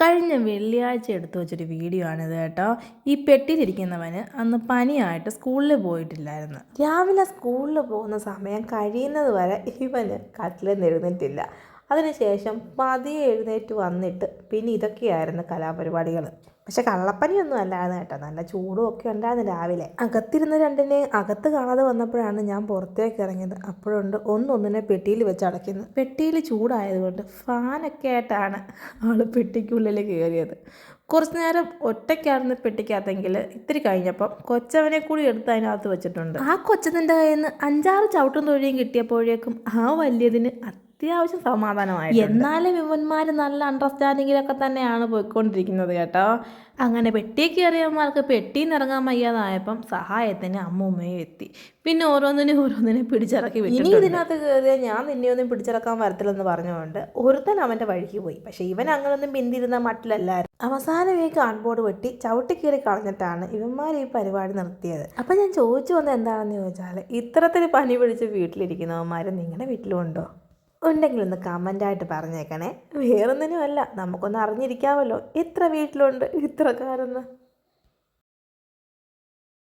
കഴിഞ്ഞ വെള്ളിയാഴ്ച എടുത്തു വെച്ചൊരു വീഡിയോ ആണിത് കേട്ടോ. ഈ പെട്ടിയിലിരിക്കുന്നവന് അന്ന് പനിയായിട്ട് സ്കൂളിൽ പോയിട്ടില്ലായിരുന്നു. രാവിലെ സ്കൂളിൽ പോകുന്ന സമയം കഴിയുന്നത് വരെ ഇവന് കട്ടിലിൽ നിന്ന് എഴുന്നേറ്റില്ല. അതിനുശേഷം പതിയെ എഴുന്നേറ്റ് വന്നിട്ട് പിന്നെ ഇതൊക്കെയായിരുന്നു കലാപരിപാടികൾ. പക്ഷെ കള്ളപ്പനിയൊന്നും അല്ലായിരുന്നു കേട്ടോ, നല്ല ചൂടും ഒക്കെ ഉണ്ടായിരുന്നു. രാവിലെ അകത്തിരുന്ന രണ്ടിനെ അകത്ത് കാണാതെ വന്നപ്പോഴാണ് ഞാൻ പുറത്തേക്ക് ഇറങ്ങിയത്. അപ്പോഴുണ്ട് ഒന്നൊന്നിനെ പെട്ടിയിൽ വെച്ച് അടയ്ക്കുന്നു. പെട്ടിയിൽ ചൂടായതുകൊണ്ട് ഫാനൊക്കെ ആയിട്ടാണ് ആൾ പെട്ടിക്കുള്ളിൽ കയറിയത്. കുറച്ച് നേരം ഒറ്റയ്ക്കായിരുന്നു പെട്ടിക്കകത്തെങ്കിൽ ഇത്തിരി കഴിഞ്ഞപ്പം കൊച്ചവനെ കൂടി എടുത്ത് അതിനകത്ത് വെച്ചിട്ടുണ്ട്. ആ കൊച്ചതിൻ്റെ കയ്യിൽ നിന്ന് 5-6 ചവിട്ടും തൊഴിയും കിട്ടിയപ്പോഴേക്കും ആ വലിയതിന് അത്യാവശ്യം സമാധാനമായി. എന്നാലും ഇവന്മാർ നല്ല അണ്ടർസ്റ്റാൻഡിങ്ങിലൊക്കെ തന്നെയാണ് പോയിക്കൊണ്ടിരിക്കുന്നത് കേട്ടോ. അങ്ങനെ പെട്ടിയെ കയറിയവന്മാർക്ക് പെട്ടിയിൽ നിന്ന് ഇറങ്ങാൻ വയ്യാതായപ്പം സഹായത്തിന് അമ്മൂമ്മയും എത്തി. പിന്നെ ഓരോന്നിനെ പിടിച്ചിറക്കി വിട്ടു. ഇനി ഇതിനകത്ത് കയറിയാൽ ഞാൻ നിന്നെയൊന്നും പിടിച്ചിറക്കാൻ വരത്തില്ലെന്ന് പറഞ്ഞുകൊണ്ട് ഒരുത്തൻ അവൻ്റെ വഴിക്ക് പോയി. പക്ഷെ ഇവൻ അങ്ങനൊന്നും പിന്തിരുന്ന മട്ടിലല്ലായിരുന്നു. അവസാനം ഈ കാർഡ്ബോർഡ് വെട്ടി ചവിട്ടിക്കീറി കളഞ്ഞിട്ടാണ് ഇവന്മാർ ഈ പരിപാടി നിർത്തിയത്. അപ്പം ഞാൻ ചോദിച്ചു വന്നത് എന്താണെന്ന് ചോദിച്ചാൽ, ഇത്തരത്തിൽ പനി പിടിച്ച് വീട്ടിലിരിക്കുന്നവന്മാർ നിങ്ങളുടെ വീട്ടിലും ഉണ്ടോ? ഉണ്ടെങ്കിൽ ഒന്ന് കമൻ്റായിട്ട് പറഞ്ഞേക്കണേ. വേറൊന്നിനുമല്ല, നമുക്കൊന്ന് അറിഞ്ഞിരിക്കാമല്ലോ എത്ര വീട്ടിലുണ്ട് ഇത്രക്കാരെന്ന്.